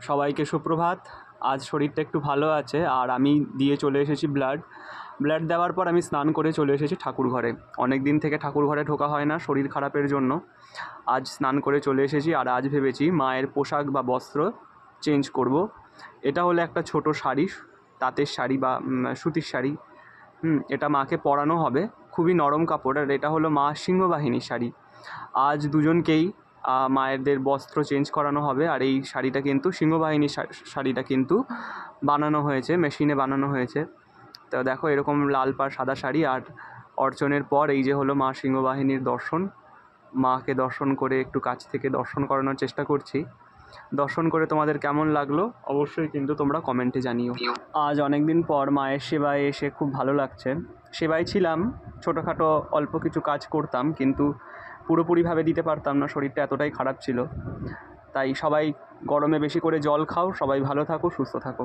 সবাইকে সুপ্রভাত। আজ শরীরটা একটু ভালো আছে আর আমি দিয়ে চলে এসেছি ব্লাড দেওয়ার পর আমি স্নান করে চলে এসেছি ঠাকুর ঘরে। অনেক দিন থেকে ঠাকুর ঘরে ঢোকা হয় না শরীর খারাপের জন্য। আজ স্নান করে চলে এসেছি আর আজ ভেবেছি মায়ের পোশাক বা বস্ত্র চেঞ্জ করব। এটা হলো একটা ছোট শাড়ি, তাঁতের শাড়ি বা সুতির শাড়ি। এটা মাকে পরানো হবে, খুবই নরম কাপড়। আর এটা হলো মা সিংহবাহিনীর শাড়ি। আজ দুজনকেই মায়েদের বস্ত্র চেঞ্জ করানো হবে। আর এই শাড়িটা কিন্তু সিংহবাহিনীর শাড়িটা কিন্তু বানানো হয়েছে, মেশিনে বানানো হয়েছে। তো দেখো এরকম লাল পাড় সাদা শাড়ি। আর অর্চনের পর এই যে হলো মা সিংহবাহিনীর দর্শন। মাকে দর্শন করে একটু কাছ থেকে দর্শন করানোর চেষ্টা করছি। দর্শন করে তোমাদের কেমন লাগলো অবশ্যই কিন্তু তোমরা কমেন্টে জানিও। আজ অনেক দিন পর মায়ের সেবায় এসে খুব ভালো লাগছে। সেবায় ছিলাম, ছোটোখাটো অল্প কিছু কাজ করতাম, কিন্তু পুরোপুরিভাবে দিতে পারতাম না, শরীরটা এতটাই খারাপ ছিল। তাই সবাই গরমে বেশি করে জল খাও, সবাই ভালো থাকো, সুস্থ থাকো।